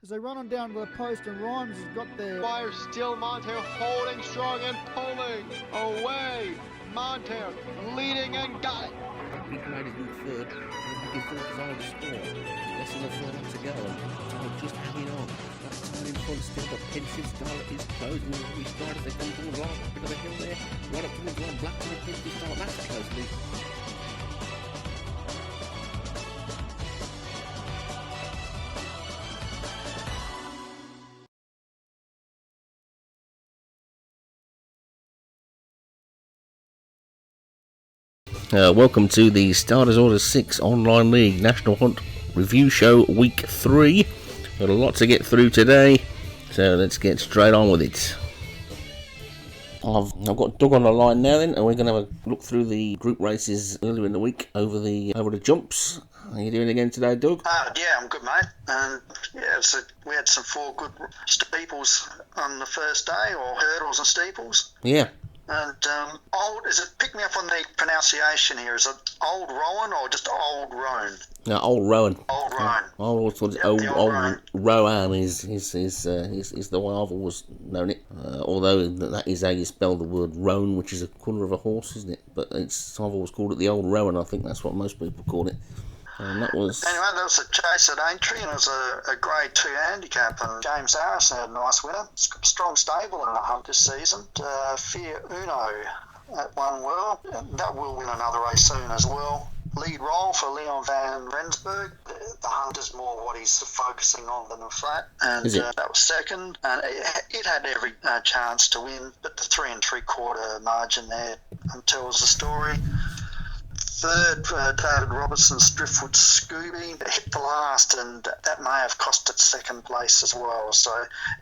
as they run on down to the post, and Rhymes has got there. Fire still, Montour holding strong and pulling away. Montour leading and got it. Big made it in third, and looking forward to Iowa Sport. Less than a furlong to go, and Tyler just hanging on. That time in front still, but Pension's Scarlet is closed. And we started, they come towards the last bit of the hill there. Right up towards one, Black to the Pension Scarlet. That's a close lead. Welcome to the Starters Order 6 Online League National Hunt Review Show Week 3. Got a lot to get through today, so let's get straight on with it. I've got Doug on the line now then, and we're going to have a look through the group races earlier in the week over the jumps. How are you doing again today, Doug? Yeah, I'm good, mate. And we had some 4 good steeples on the first day, or hurdles and steeples. Yeah. And pick me up on the pronunciation here. Is it Old Rowan or just Old Roan? No, Old Rowan. Old Roan. Old Rowan is the way I've always known it. Although that is how you spell the word roan, which is a colour of a horse, isn't it? But I've always called it the Old Rowan. I think that's what most people call it. And that was... Anyway, that was a chase at Aintree, and it was a Grade 2 handicap, and James Harrison had a nice winner. It's got a strong stable in the hunt this season. Fear Uno at one well. That will win another race soon as well. Lead role for Leon van Rensburg. The hunt is more what he's focusing on than the flat. And that was second. And it had every chance to win, but the 3 3/4 margin there tells the story. Third, David Robertson's Driftwood Scooby hit the last, and that may have cost it second place as well. So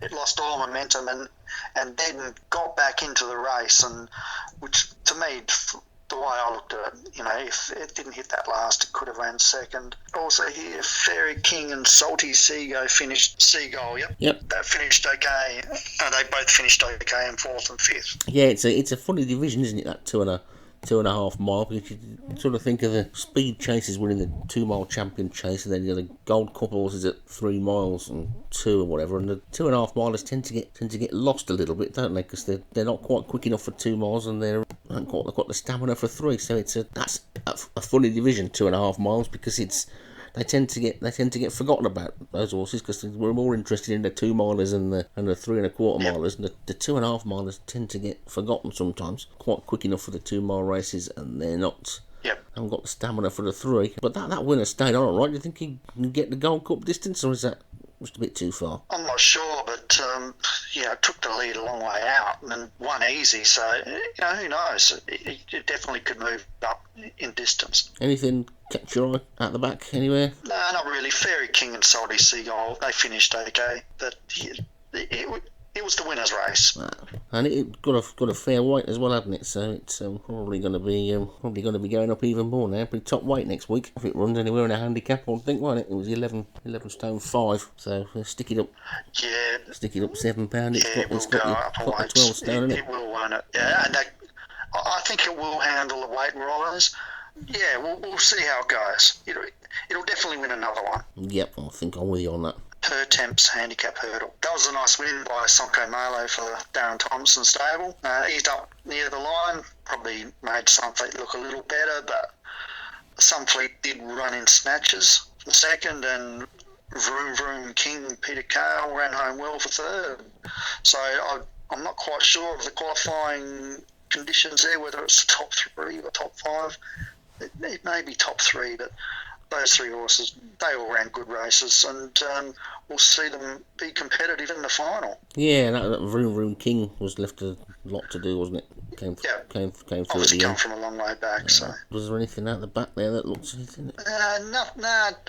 it lost all momentum and then got back into the race, and which to me, the way I looked at it, if it didn't hit that last, it could have ran second. Also here, Fairy King and Salty Seagull finished. Seagull, yep. That finished okay. They both finished okay in 4th and 5th. Yeah, it's a funny division, isn't it? That 2.5 mile, because you sort of think of the speed chases winning the 2 mile champion chase, and then the gold cup horses at 3 miles and 2 or whatever, and the 2.5 milers tend to get lost a little bit, don't they? Because they're not quite quick enough for 2 miles, and they've got the stamina for 3. So that's a funny division, 2.5 miles, because they tend to get forgotten about, those horses, because we're more interested in the 2 milers and the 3 1/4 milers, and the 2.5 milers tend to get forgotten sometimes. Quite quick enough for the 2 mile races, and they're not. Yep. Haven't got the stamina for the 3. But that winner stayed on, right? Do you think he can get the Gold Cup distance, or is that just a bit too far? I'm not sure, but it took the lead a long way out and won easy. So who knows? It definitely could move up in distance. Anything catch your eye at the back anywhere? No, not really. Fairy King and Salty Seagull, they finished okay, but it was the winner's race. And it got a fair weight as well, hadn't it? So it's probably going to be going up even more now. Pretty top weight next week if it runs anywhere in a handicap. I think, won't it? It was 11 stone 5. So stick it up. Yeah. Stick it up £7. It's got 12 stone, isn't it? It will, won't it? Yeah, and I think it will handle the weight riders. Yeah, we'll see how it goes. It'll definitely win another one. Yep, I think I'm with you on that. Per Temps handicap hurdle. That was a nice win by Sonko Malo for Darren Thompson's stable. He's up near the line, probably made Sunfleet look a little better, but Sunfleet did run in snatches for second, and Vroom Vroom King Peter Cale ran home well for third. So I'm not quite sure of the qualifying conditions there, whether it's top 3 or top 5. It may be top 3, but those 3 horses, they all ran good races, and we'll see them be competitive in the final. Yeah, that Vroom Vroom King was left a lot to do, wasn't it? Came through Obviously come from a long way back. So was there anything out the back there that looked anything? No.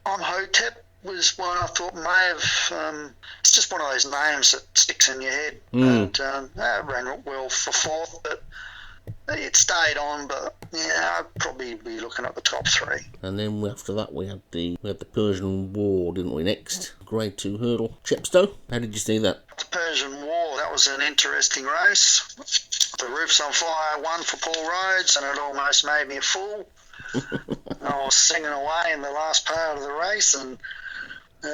On Hotep was one I thought may have. It's just one of those names that sticks in your head. And ran well for 4th, but it stayed on. But yeah, I'd probably be looking at the top 3. And then after that, we had the Persian War, didn't we? Next, Grade 2 hurdle, Chepstow. How did you see that? The Persian War. That was an interesting race. The Roof's on Fire won for Paul Rhodes, and it almost made me a fool. I was singing away in the last part of the race, and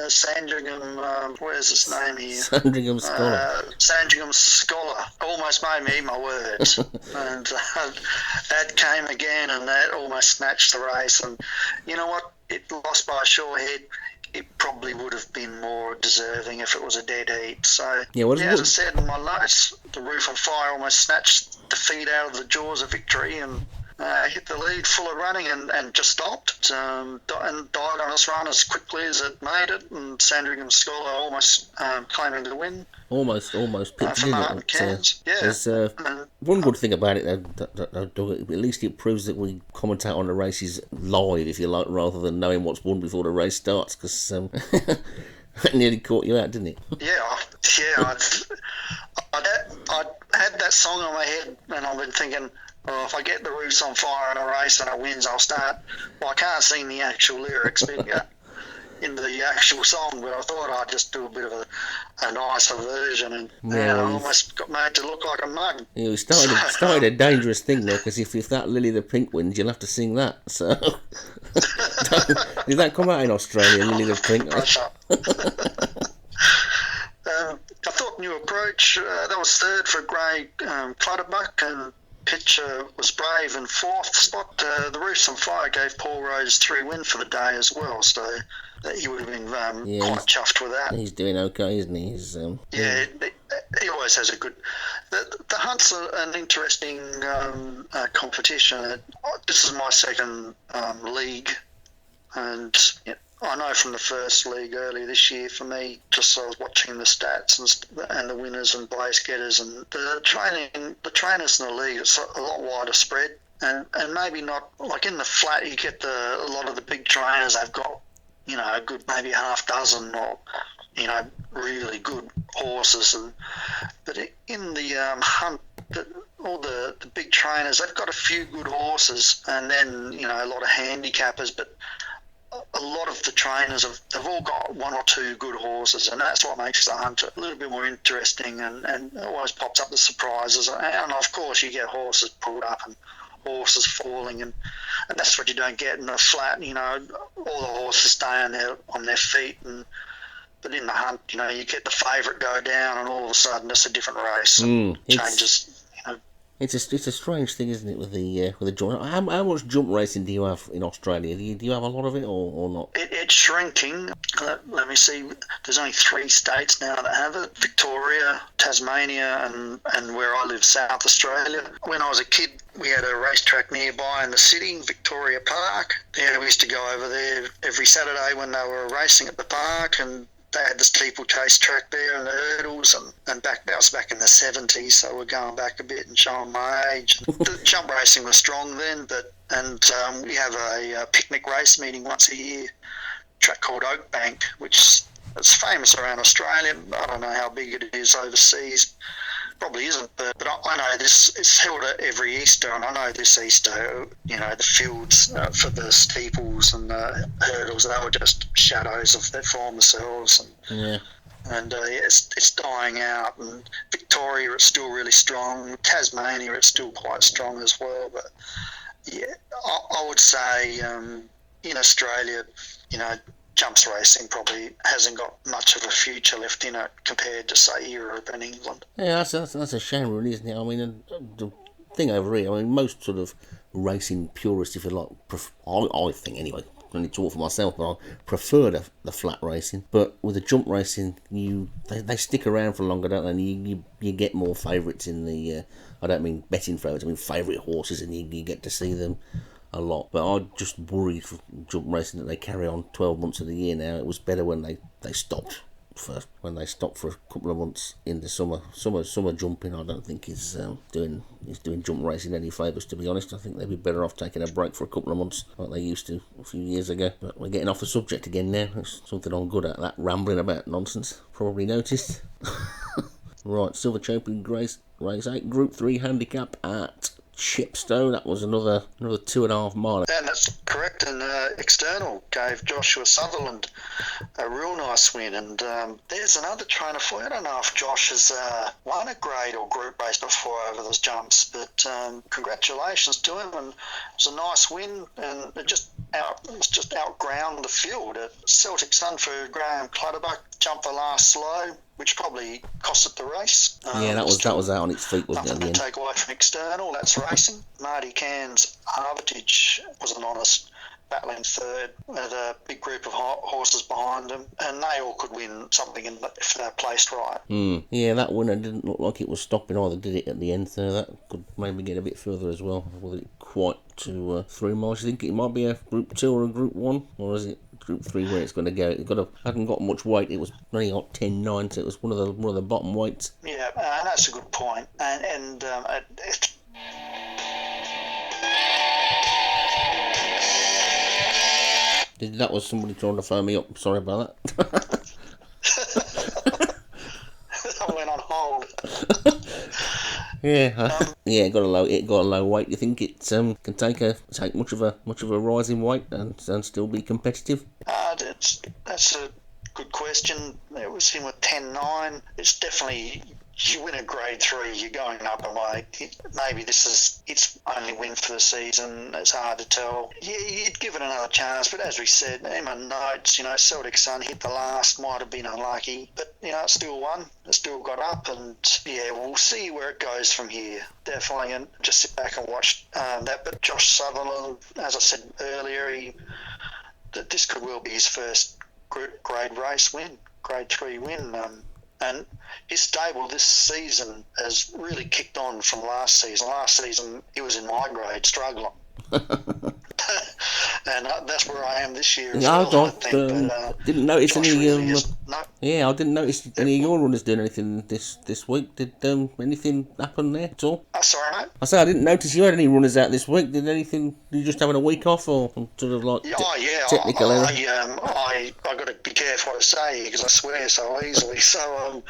Sandringham, where's his name here? Sandringham Scholar. Sandringham Scholar. Almost made me eat my words. And that came again, and that almost snatched the race. And you know what? It lost by a sure head. It probably would have been more deserving if it was a dead heat. So, as I said in my notes, the Roof on Fire almost snatched defeat out of the jaws of victory and hit the lead full of running and just stopped and died on its run as quickly as it made it. And Sandringham Scholar almost claiming the win. Almost picked it. There's one good thing about it, though, at least it proves that we commentate on the races live, if you like, rather than knowing what's won before the race starts, because that nearly caught you out, didn't it? I had that song on my head, and I've been thinking, well, if I get the roofs on fire in a race and it wins, I'll start. Well, I can't sing the actual lyrics in the actual song, but I thought I'd just do a bit of a nicer version, and I almost got made to look like a mug. You started a dangerous thing there, because if that Lily the Pink wins, you'll have to sing that. So did that come out in Australia, Lily the Pink? I thought New Approach, that was third for Grey Clutterbuck, and Pitcher was brave in fourth spot. The Roofs on Fire gave Paul Rose 3 win for the day as well, so he would have been quite chuffed with that. He's doing okay, isn't he? He always has a good... The Hunt's an interesting competition. This is my second league, and I know from the first league earlier this year, for me, just I was watching the stats and the winners and place getters, and the trainers in the league, it's a lot wider spread, and maybe not like in the flat. You get a lot of the big trainers. They've got a good maybe half dozen or really good horses, but in the hunt, all the big trainers, they've got a few good horses, and then a lot of handicappers, but a lot of the trainers they've all got 1 or 2 good horses, and that's what makes the hunt a little bit more interesting, and it always pops up the surprises, and of course you get horses pulled up and horses falling, and that's what you don't get in the flat. All the horses stay on their feet, but in the hunt, you get the favourite go down, and all of a sudden it's a different race. Changes. It's a strange thing, isn't it, with the jump? How much jump racing do you have in Australia? Do you have a lot of it or not? It's shrinking. Let me see. There's only 3 states now that have it: Victoria, Tasmania, and where I live, South Australia. When I was a kid, we had a racetrack nearby in the city, Victoria Park. We used to go over there every Saturday when they were racing at the park, and they had the steeplechase track there and the hurdles, and that was back in the 70s, so we're going back a bit and showing my age. The jump racing was strong then, we have a picnic race meeting once a year, track called Oakbank, which is famous around Australia. I don't know how big it is overseas. Probably isn't, but I know this is held every Easter, and I know this Easter, the fields for the steeples and the hurdles, they were just shadows of their former selves, and it's dying out. And Victoria, it's still really strong. Tasmania, it's still quite strong as well. But I would say in Australia, jumps racing probably hasn't got much of a future left in it compared to, say, Europe and England. Yeah, that's a shame, really, isn't it? I mean, the thing over here, most sort of racing purists, if you like, I think anyway, I only talk for myself, but I prefer the flat racing. But with the jump racing, they stick around for longer, don't they? And you get more favourites in the... I don't mean betting favourites, I mean favourite horses, and you get to see them a lot. But I just worry for jump racing that they carry on 12 months of the year now. It was better when they stopped first, when they stopped for a couple of months in the summer. Summer jumping, I don't think is doing jump racing any favours, to be honest. I think they'd be better off taking a break for a couple of months like they used to a few years ago. But we're getting off the subject again now. It's something I'm good at, that rambling about nonsense. Probably noticed. Right, Silver Champion Race 8, Group 3 Handicap at Chipstow. That was another 2.5 mile. And that's correct. And External gave Joshua Sutherland a real nice win. And there's another trainer for you. I don't know if Josh has won a grade or group race before over those jumps, but congratulations to him. And it was a nice win, and it just outground the field. Celtic Sun for Graham Clutterbuck jumped the last slow, which probably cost it the race. Yeah, that was out on its feet, wasn't it? Nothing to take away from External. That's racing. Marty Cairns' Armitage was an honest, battling third with a big group of horses behind him, and they all could win something if they're placed right. Yeah, that winner didn't look like it was stopping either, did it, at the end? So that could maybe get a bit further as well. Whether it quite to 3 miles. You think it might be a Group 2 or a Group 1? Or is it Group 3 where it's going to go? It hadn't got much weight. It was only got 10.9, so it was one of the bottom weights. Yeah, and that's a good point. And that was somebody trying to phone me up. Sorry about that. I went on hold. Yeah, it got a low weight. You think it can take much of a rise in weight and still be competitive? That's a good question. It was him with 10.9. It's definitely, you win a grade 3, you're going up a weight. Maybe this is its only win for the season. It's hard to tell. Yeah, you'd give it another chance, but as we said in my notes, Celtic Sun hit the last, might have been unlucky, but it still won. It still got up, and yeah, we'll see where it goes from here. Definitely, and just sit back and watch that. But Josh Sutherland, as I said earlier, that this could well be his first grade race win, grade 3 win. And his stable this season has really kicked on from last season. Last season, he was in my grade, struggling. And that's where I am this year. Yeah, well, I didn't notice Josh any. Really no. Yeah, I didn't notice any of your runners doing anything this week. Did anything happen there at all? Sorry, mate. I said I didn't notice you had any runners out this week. Did anything? Did you just having a week off, or sort of like technical error? I got to be careful what I say because I swear so easily. So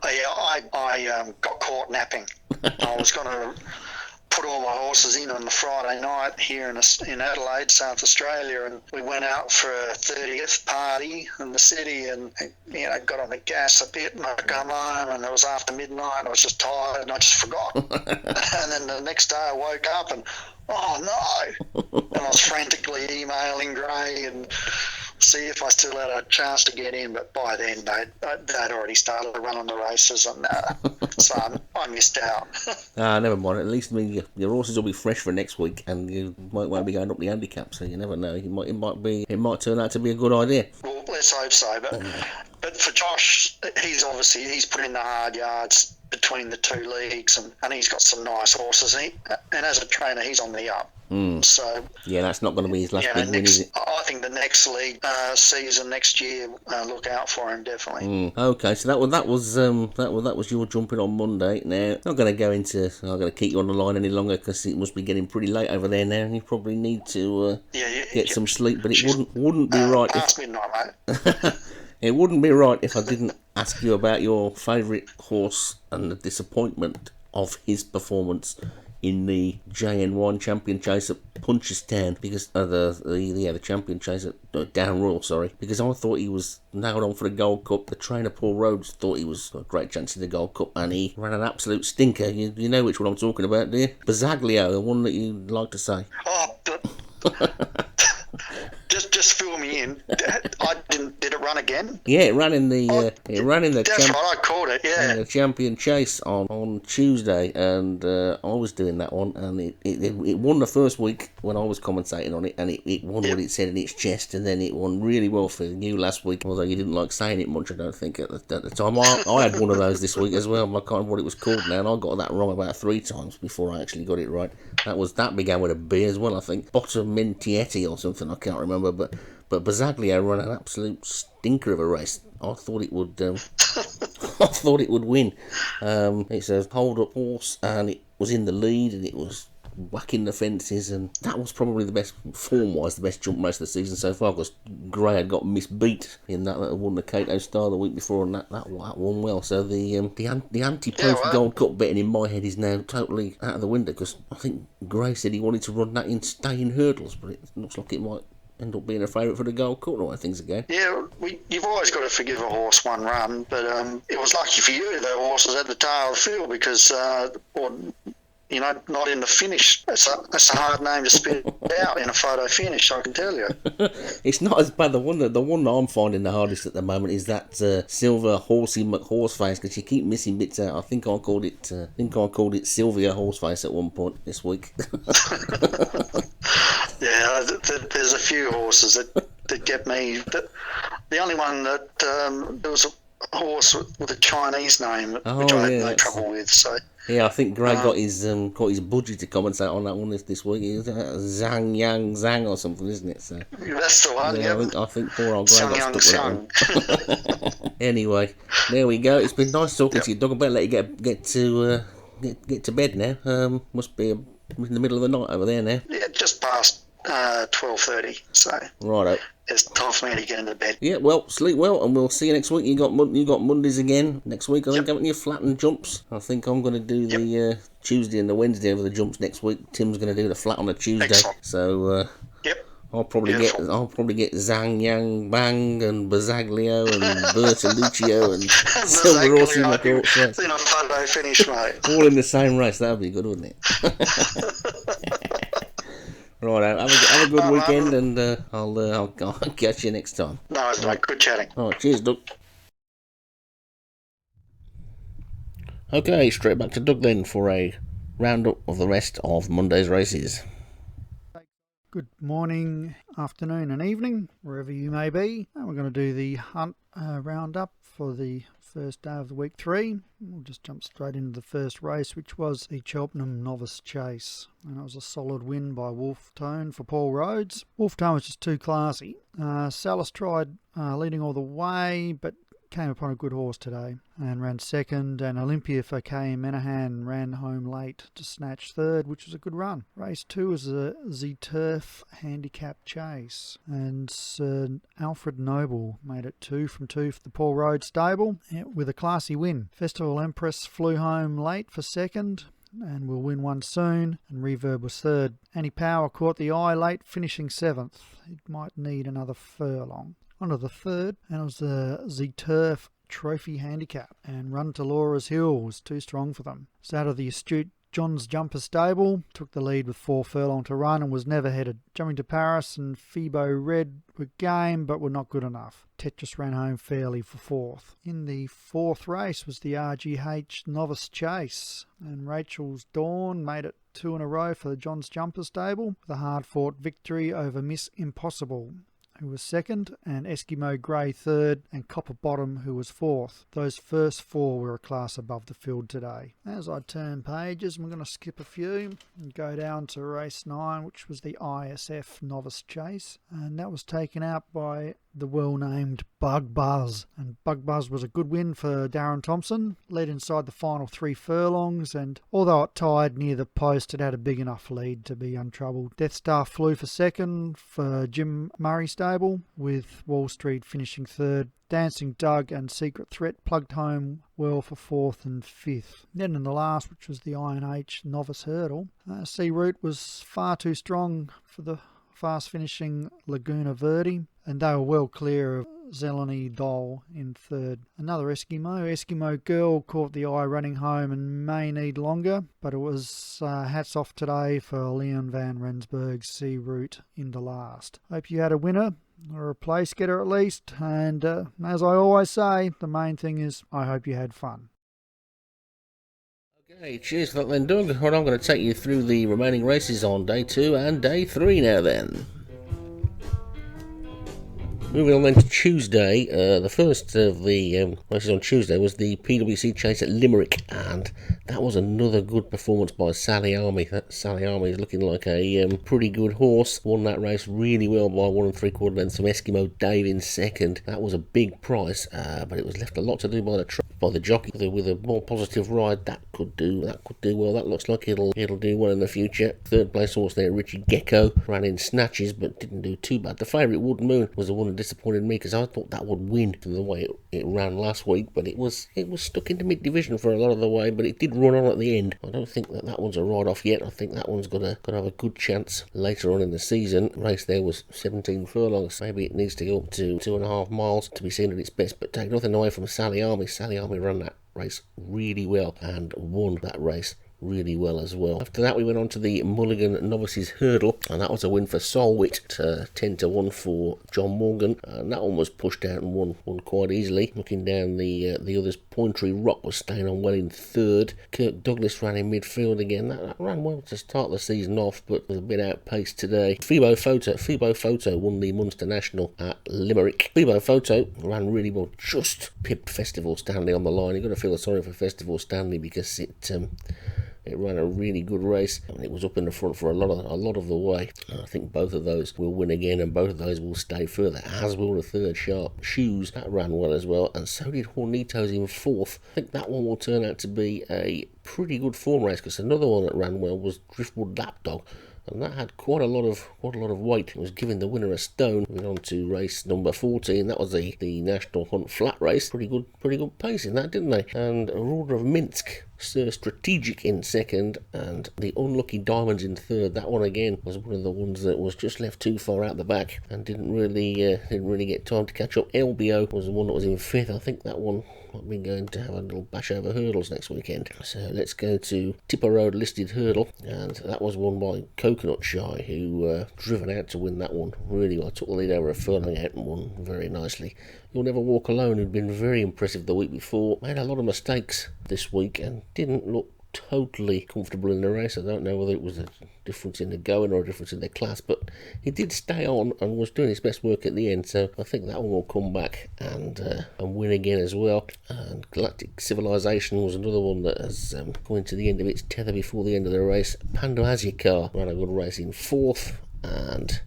I got caught napping. I was going to put all my horses in on the Friday night here in Adelaide, South Australia, and we went out for a 30th party in the city, and got on the gas a bit, and I come home, and it was after midnight, and I was just tired, and I just forgot. And then the next day I woke up, and oh no! And I was frantically emailing Gray and see if I still had a chance to get in, but by then they'd already started running the races, and so I missed out. Never mind. At least your horses will be fresh for next week, and you won't be going up the handicap. So you never know. It might turn out to be a good idea. Well, let's hope so. But for Josh, he's put in the hard yards between the two leagues, and he's got some nice horses. And as a trainer, he's on the up. So yeah, that's not going to be his last big win, is it? I think the next league season next year, look out for him definitely. Okay, so that was your jumping on Monday. Now I'm not going to keep you on the line any longer because it must be getting pretty late over there now, and you probably need to get some sleep. But it wouldn't be right. Past midnight, mate. It wouldn't be right if I didn't ask you about your favourite horse and the disappointment of his performance in the JN1 Champion Chase at Punchestown, because the Champion Chase at Down Royal, because I thought he was nailed on for the Gold Cup. The trainer Paul Rhodes thought he was got a great chance in the Gold Cup, and he ran an absolute stinker. You know which one I'm talking about, do you? Basaglio, the one that you'd like to say. Oh, Just fill me in. Did it run again? Yeah, it ran in the. That's right, I called it. Yeah. The Champion Chase on Tuesday, and I was doing that one, and it won the first week when I was commentating on it, and it won what it said in its chest, and then it won really well for you last week. Although you didn't like saying it much, I don't think at the time. I had one of those this week as well. I can't remember what it was called now, and I got that wrong about 3 times before I actually got it right. That began with a B as well, I think. Bottomintietti or something, I can't remember, but Basaglio ran an absolute stinker of a race. I thought it would. I thought it would win. It's a hold-up horse, and it was in the lead, and it was whacking the fences, and that was probably the best, form-wise, the best jump race of the season so far, because Gray had got misbeat in that won the Cato Star the week before, and that won well. So the anti-post Gold Cup betting in my head is now totally out of the window, because I think Gray said he wanted to run that in staying hurdles, but it looks like it might end up being a favourite for the Gold Cup and all that things again. Yeah, you've always got to forgive a horse one run, but it was lucky for you that horse was at the tail of the field, because not in the finish. That's a hard name to spit out in a photo finish, I can tell you. It's not as bad. The one that I'm finding the hardest at the moment is that Silver Horsey McHorseface, because you keep missing bits out. I think I called it Sylvia Horseface at one point this week. Yeah, there's a few horses that get me. The only one that there was a horse with a Chinese name, which I had no trouble with. So yeah, I think Greg got his budgie to commentate on that one this week. It was Zhang Yang Zhang or something, isn't it? So that's the one. Yeah, yeah. I think poor old Greg got stuck with that one. Anyway, there we go. It's been nice talking to you, Doug. I better let you get to bed now. Must be in the middle of the night over there now. Yeah, just past 12:30. So righto. It's time for me to get into bed. Yeah, well, sleep well, and we'll see you next week. You got Mondays again next week, I think, haven't you? Flat and jumps. I think I'm going to do the Tuesday and the Wednesday over the jumps next week. Tim's going to do the flat on the Tuesday. Excellent. So I'll probably get Zhang Yang Bang and Bazaglio and Bertoluccio and Silver Rossi McCourt. In a photo finish, mate. All in the same race. That would be good, wouldn't it? Right, have a good weekend, and I'll catch you next time. No, it's like good chatting. All right, cheers, Doug. Okay, straight back to Doug then for a roundup of the rest of Monday's races. Good morning, afternoon and evening, wherever you may be. And we're going to do the hunt roundup for the first day of the week 3. We'll just jump straight into the first race, which was the Cheltenham Novice Chase. And it was a solid win by Wolf Tone for Paul Rhodes. Wolf Tone was just too classy. Salas tried leading all the way, but came upon a good horse today and ran second, and Olympia for K. Menahan ran home late to snatch third, which was a good run. Race 2 was a Z-Turf Handicap Chase, and Sir Alfred Noble made it 2 from 2 for the Paul Rhodes stable with a classy win. Festival Empress flew home late for second and will win one soon, and Reverb was third. Annie Power caught the eye late, finishing 7th. It might need another furlong. Onto the third, and it was the Z-Turf Trophy Handicap, and Run to Laura's Hill was too strong for them. So out of the astute John's Jumper stable, took the lead with 4 furlong to run and was never headed. Jumping to Paris and Phoebo Red were game, but were not good enough. Tetris ran home fairly for 4th. In the 4th race was the RGH Novice Chase, and Rachel's Dawn made it 2 in a row for the John's Jumper stable, with a hard-fought victory over Miss Impossible, who was second, and Eskimo Grey third, and Copper Bottom, who was 4th. Those first 4 were a class above the field today. As I turn pages, I'm going to skip a few and go down to race 9, which was the ISF Novice Chase, and that was taken out by the well-named Bug Buzz. And Bug Buzz was a good win for Darren Thompson, led inside the final 3 furlongs, and although it tied near the post, it had a big enough lead to be untroubled. Death Star flew for second for Jim Murray stable, with Wall Street finishing third. Dancing Doug and Secret Threat plugged home well for 4th and 5th. Then in the last, which was the INH Novice Hurdle, Sea Route was far too strong for the fast finishing Laguna Verde, and they were well clear of Zeleny Doll in third. Another Eskimo Girl caught the eye running home and may need longer, but it was hats off today for Leon van Rensburg's Sea Route in the last. Hope you had a winner, or a place getter at least, and as I always say, the main thing is I hope you had fun. Okay, cheers for that then, Doug. Well, I'm going to take you through the remaining races on day 2 and day 3 now then. Moving on then to Tuesday, the first of the races on Tuesday was the PWC Chase at Limerick, and that was another good performance by Sally Army. Sally Army is looking like a pretty good horse. Won that race really well by 1 3/4 lengths from Eskimo Dave in second. That was a big price, but it was left a lot to do by the track. by the jockey. With a more positive ride, that could do well. That looks like it'll do well in the future. Third place horse there, Richie Gecko, ran in snatches but didn't do too bad. The favourite, Wood Moon, was the one that disappointed me because I thought that would win from the way it ran last week, but it was stuck into mid-division for a lot of the way, but it did run on at the end. I don't think that one's a ride-off yet. I think that one's got to have a good chance later on in the season. The race there was 17 furlongs. Maybe it needs to go up to 2.5 miles to be seen at its best, but take nothing away from Sally Army. Sally Army ran that race really well and won that race really well as well. After that, we went on to the Mulligan Novices Hurdle, and that was a win for Solwit, 10-1 for John Morgan, and that one was pushed out and won quite easily. Looking down the others, Pointry Rock was staying on well in third. Kirk Douglas ran in midfield again. That ran well to start the season off, but was a bit outpaced today. Phoebo Photo won the Munster National at Limerick. Phoebo Photo ran really well, just pipped Festival Stanley on the line. You've got to feel sorry for Festival Stanley because it ran a really good race and it was up in the front for a lot of the way. I think both of those will win again and both of those will stay further, as will the third, Sharp Shoes. That ran well as well, and so did Hornitos in fourth. I think that one will turn out to be a pretty good form race because another one that ran well was Driftwood Lapdog, and that had quite a lot of weight. It was giving the winner a stone. We went on to race number 14. That was the National Hunt Flat race. Pretty good pace in that, didn't they? And Order of Minsk, Sir Strategic in second, and the Unlucky Diamonds in third. That one again was one of the ones that was just left too far out the back and didn't really get time to catch up. LBO was the one that was in fifth. I think that one might be going to have a little bash over hurdles next weekend. So let's go to Tipper Road Listed Hurdle, and that was won by Coconut Shy, who driven out to win that one really well. Took the lead over a furlong out and won very nicely. You'll Never Walk Alone, who'd been very impressive the week before, made a lot of mistakes this week and didn't look totally comfortable in the race. I don't know whether it was a difference in the going or a difference in the class, but he did stay on and was doing his best work at the end, so I think that one will come back and win again as well. And Galactic Civilization was another one that has come to the end of its tether before the end of the race. Pando Aziakar ran a good race in fourth, and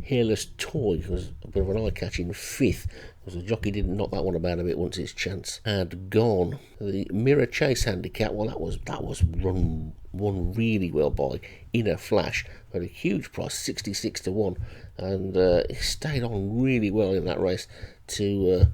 Hairless Toy was a bit of an eye-catch in fifth. The jockey didn't knock that one about a bit once his chance had gone. The Mirror Chase Handicap, well, that was won really well by Inner Flash at a huge price, 66-1, and he stayed on really well in that race to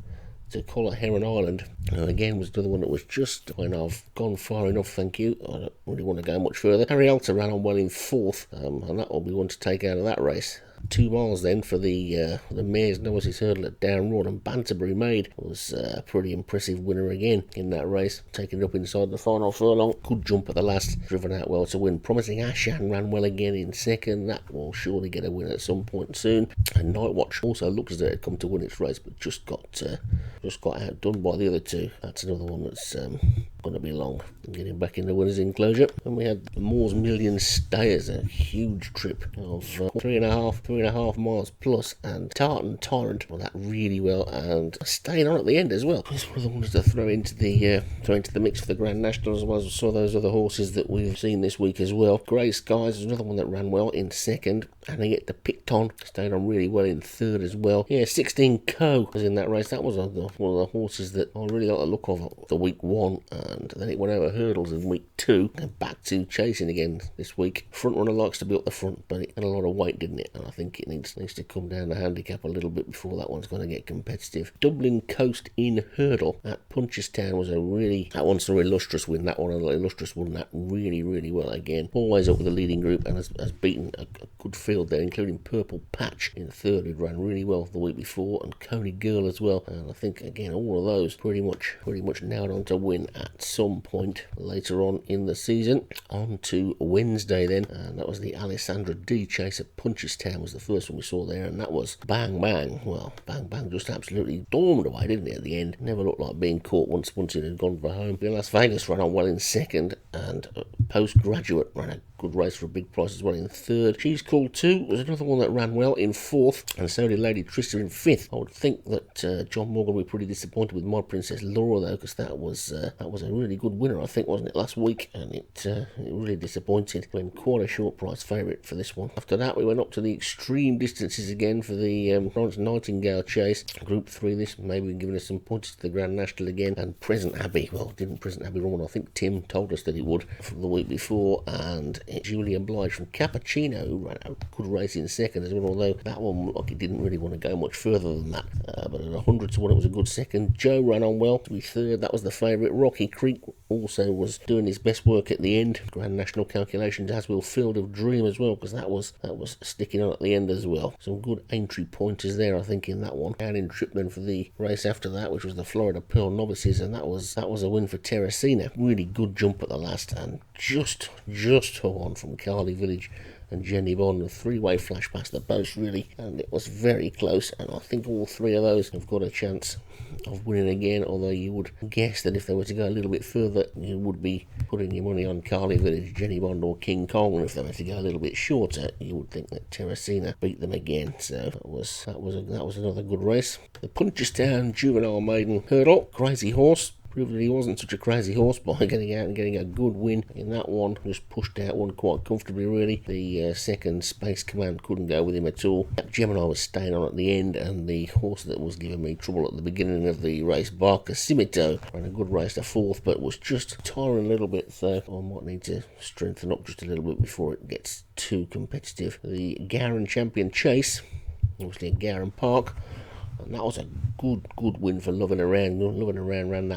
Collar Heron Island. Again, was another one that was just when I've gone far enough, thank you. I don't really want to go much further. Harry Alta ran on well in fourth, and that will be one to take out of that race. 2 miles then for the Mares Novices Hurdle at Down Road, and Banterbury Maid was a pretty impressive winner again in that race, taking it up inside the final furlong. Good jump at the last, driven out well to win. Promising Ashan ran well again in second. That will surely get a win at some point soon. And Night Watch also looks as though it had come to win its race, but just got outdone by the other two. That's another one that's going to be long getting back in the winner's enclosure. And we had Moore's Million Stayers, a huge trip of 3.5 miles plus, and Tartan Tyrant won that really well and staying on at the end as well. It's one of the ones to throw into the mix for the Grand National, as well as some of those other horses that we've seen this week as well. Grey Skies is another one that ran well in second, and they get the Picton stayed on really well in third as well. 16 Co was in that race. That was one of the horses that I really like the look of the week one, and then it went over hurdles in week 2 and back to chasing again this week. Front runner likes to be up the front, but it had a lot of weight, didn't it? And I think it needs to come down the handicap a little bit before that one's going to get competitive. Dublin Coast in Hurdle at Punchestown was that one's an Illustrious win. That one, Illustrious won that really well again. Always up with the leading group and has beaten a good field there, including Purple Patch in third, who ran really well the week before, and Coney Girl as well. And I think again all of those pretty much nailed on to win at some point later on in the season. On to Wednesday then, and that was the Alessandra D chase at Punchestown was the first one we saw there, and that was Bang Bang. Well, Bang Bang just absolutely stormed away, didn't it, at the end? Never looked like being caught once it had gone for home. The Las Vegas ran on well in second, and Postgraduate ran a good race for a big price as well in third. She's Called Too was another one that ran well in fourth, and so did Lady Trista in fifth. I would think that John Morgan would be pretty disappointed with My Princess Laura though, because that was a really good winner, I think, wasn't it, last week, and it really disappointed when quite a short price favourite for this one. After that we went up to the extreme distances again for the Florence Nightingale chase. Group 3, this maybe giving us some points to the Grand National again, and Present Abbey, well, didn't Present Abbey run? I think Tim told us that he would from the week before, and Julie Oblige from Cappuccino, who ran a good race in second as well, although that one looked like it didn't really want to go much further than that, but at 100 to 1 it was a good second. Joe ran on well to be third, that was the favourite. Rocky Creek also was doing his best work at the end. Grand National calculations, as will Field of Dream as well, because that was sticking on at the end as well. Some good entry pointers there, I think, in that one. Down in Tripman for the race after that, which was the Florida Pearl Novices, and that was a win for Terracina. Really good jump at the last, and just on from Carly Village and Jenny Bond, a three-way flash past the post really, and it was very close, and I think all three of those have got a chance of winning again, although you would guess that if they were to go a little bit further you would be putting your money on Carly Village, Jenny Bond or King Kong, and if they were to go a little bit shorter you would think that Terracina beat them again. So that was another good race. The Punchestown Juvenile Maiden Hurdle, crazy horse, proved that he wasn't such a crazy horse by getting out and getting a good win in that one. Just pushed out one quite comfortably really. The second Space Command couldn't go with him at all. Gemini was staying on at the end, and the horse that was giving me trouble at the beginning of the race, Barcasimito, ran a good race to fourth, but was just tiring a little bit, so I might need to strengthen up just a little bit before it gets too competitive. The Gowran Champion Chase, obviously at Gowran Park, and that was a good win for Loving Around. Loving Around ran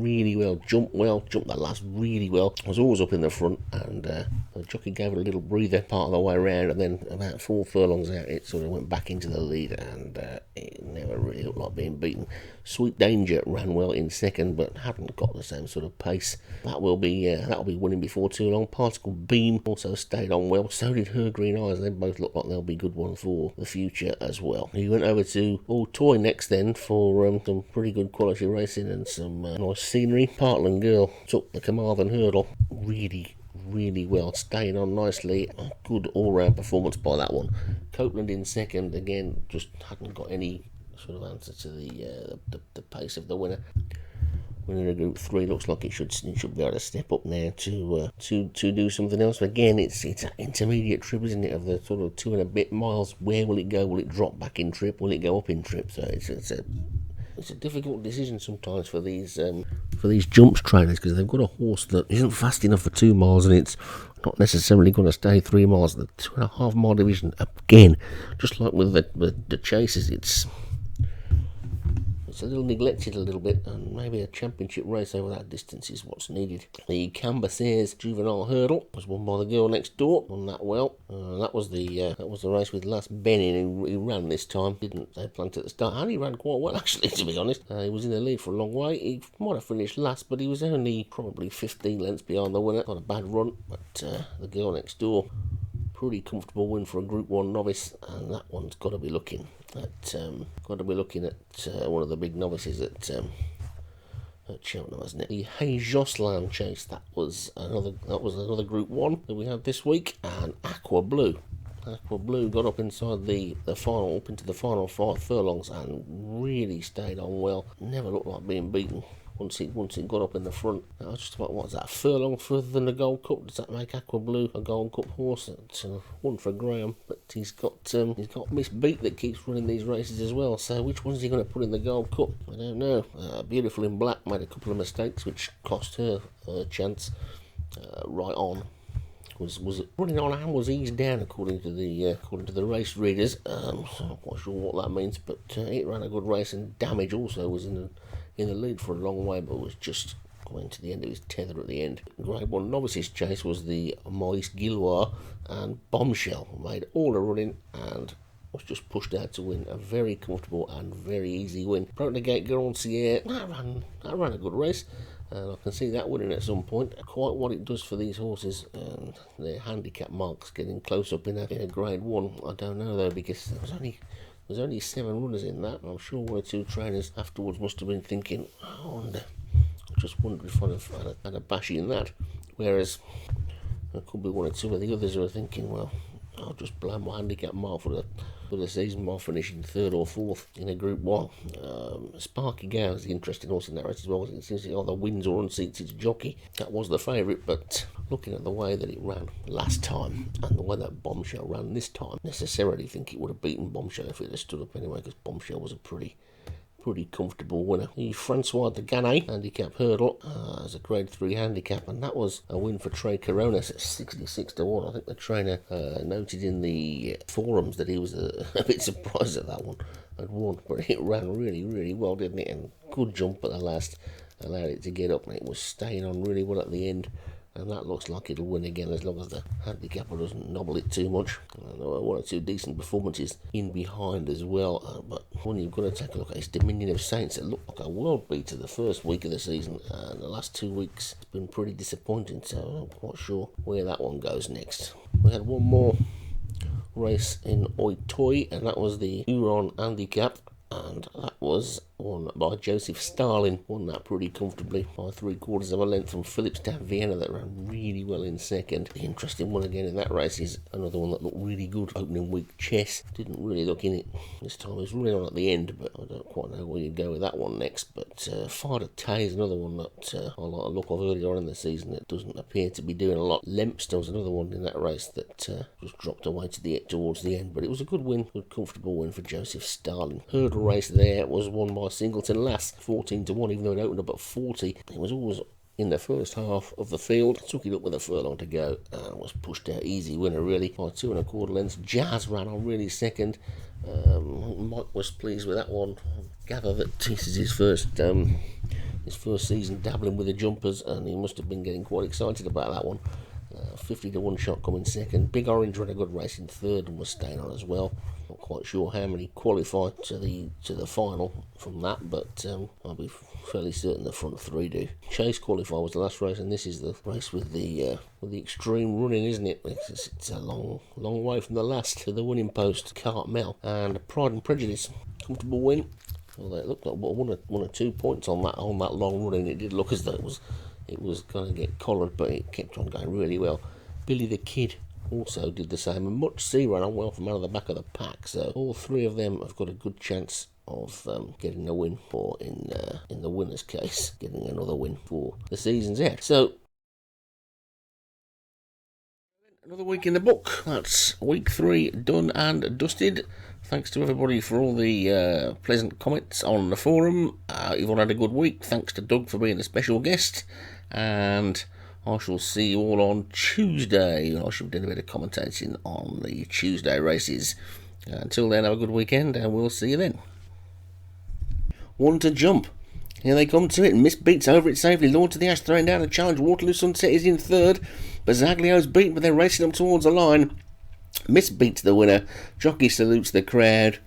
really well, jumped the last really well. Was always up in the front, and the jockey gave it a little breather part of the way around, and then about 4 furlongs out it sort of went back into the lead, and it never really looked like being beaten. Sweet Danger ran well in second, but hadn't got the same sort of pace. That'll be winning before too long. Particle Beam also stayed on well. So did Her Green Eyes. They both look like they'll be good ones for the future as well. We went over to All Toy next then for some pretty good quality racing and some nice scenery. Partland Girl took the Carmarthen Hurdle really well, staying on nicely. A good all-round performance by that one. Copeland in second, again, just hadn't got any sort of answer to the pace of the winner. Winner of Group 3 looks like it should be able to step up now to do something else. But again, it's an intermediate trip, isn't it, of the sort of 2 and a bit miles. Where will it go? Will it drop back in trip? Will it go up in trip? So it's a difficult decision sometimes for these jumps trainers, because they've got a horse that isn't fast enough for 2 miles, and it's not necessarily going to stay 3 miles. The 2.5 mile division, again, just like with the chases, it's a little neglected a little bit, and maybe a championship race over that distance is what's needed. The Cambaceres Juvenile Hurdle was won by the Girl Next Door, won that well. That was the race with Last Benin, who ran this time. Didn't they plant at the start, and he ran quite well actually, to be honest. He was in the lead for a long way. He might have finished last, but he was only probably 15 lengths behind the winner. Not a bad run, but the Girl Next Door, pretty comfortable win for a Group 1 novice, and that one's got to be looking at one of the big novices at Cheltenham, hasn't it? The Hey Jocelyn chase, that was another Group 1 that we had this week, and Aqua Blue got up inside the final, up into the final 5 furlongs, and really stayed on well. Never looked like being beaten. Once it got up in the front, I was just about, what's that, a furlong further than the Gold Cup? Does that make Aqua Blue a Gold Cup horse? It's one for Graham, but he's got Miss Beat that keeps running these races as well. So which one's he going to put in the Gold Cup? I don't know. Beautiful in Black made a couple of mistakes which cost her a chance. Right On was running on and was eased down according to the race readers. So I'm not quite sure what that means, but it ran a good race, and Damage also was in the lead for a long way, but was just going to the end of his tether at the end. Grade 1 novices chase was the Maurice Gilios, and Bombshell made all the running and was just pushed out to win. A very comfortable and very easy win. Broke the Gate Garancier, that ran a good race, and I can see that winning at some point. Quite what it does for these horses and their handicap marks getting close up in a Grade 1, I don't know though, because there's only 7 runners in that. I'm sure 1 or 2 trainers afterwards must have been thinking, I just wondered if I'd have had a bash in that. Whereas There could be one or two of the others who are thinking, well, I'll just blow my handicap mark for the season by finishing 3rd or 4th in a Group 1. Sparky Gow is the interesting horse in that race as well. It seems to either wins or unseats its jockey. That was the favourite, but looking at the way that it ran last time and the way that Bombshell ran this time, necessarily think it would have beaten Bombshell if it had stood up anyway, because Bombshell was a pretty comfortable winner. The Francois de Gannet handicap hurdle as a grade 3 handicap, and that was a win for Trey Coronas at 66 to 1. I think the trainer noted in the forums that he was a bit surprised that that one had won, but it ran really well, didn't it? And good jump at the last, allowed it to get up, and it was staying on really well at the end. And that looks like it'll win again as long as the handicapper doesn't nobble it too much. There were one or two decent performances in behind as well, but when you've got to take a look at its Dominion of Saints, it looked like a world beater the first week of the season, and the last 2 weeks it's been pretty disappointing, so I'm not quite sure where that one goes next. We had one more race in Oitoy, and that was the Huron handicap, and that was won by Joseph Starling. Won that pretty comfortably by 3/4 of a length from Philipstown Vienna, that ran really well in second. The interesting one again in that race is another one that looked really good. Opening week Chess didn't really look in it this time. It was really on at the end, but I don't quite know where you'd go with that one next. But Fired at Tay is another one that I like the look of earlier on in the season. It doesn't appear to be doing a lot. Lempster was another one in that race that just dropped away towards the end, but it was a good win, good comfortable win for Joseph Starling. Hurdle race there was won by Singleton Lass, 14 to 1, even though it opened up at 40. It was always in the first half of the field, took it up with a furlong to go, and was pushed out. Easy winner really by 2 1/4 lengths. Jazz ran on really second. Mike was pleased with that one. I gather that this is his first season dabbling with the jumpers, and he must have been getting quite excited about that one. 50 to 1 shot coming second. Big Orange ran a good race in third and was staying on as well. Not quite sure how many qualified to the final from that, but I'll be fairly certain the front 3 do. Chase Qualifier was the last race, and this is the race with the extreme running, isn't it? It's a long way from the last to the winning post. Cartmel and Pride and Prejudice, comfortable win. Well, it looked like one or 2 points on that long running. It did look as though it was going to get collared, but it kept on going really well. Billy the Kid also did the same, and Much C ran on well from out of the back of the pack, so all 3 of them have got a good chance of getting a win, or in the winner's case, getting another win for the season's end. So another week in the book. That's week 3 done and dusted. Thanks to everybody for all the pleasant comments on the forum. You've all had a good week. Thanks to Doug for being a special guest, and I shall see you all on Tuesday. I shall be doing a bit of commentating on the Tuesday races. Until then, have a good weekend, and we'll see you then. One to jump. Here they come to it. Miss beats over it safely. Lord to the Ash throwing down a challenge. Waterloo Sunset is in third. Bazaglio's beaten, but they're racing up towards the line. Miss beats the winner. Jockey salutes the crowd.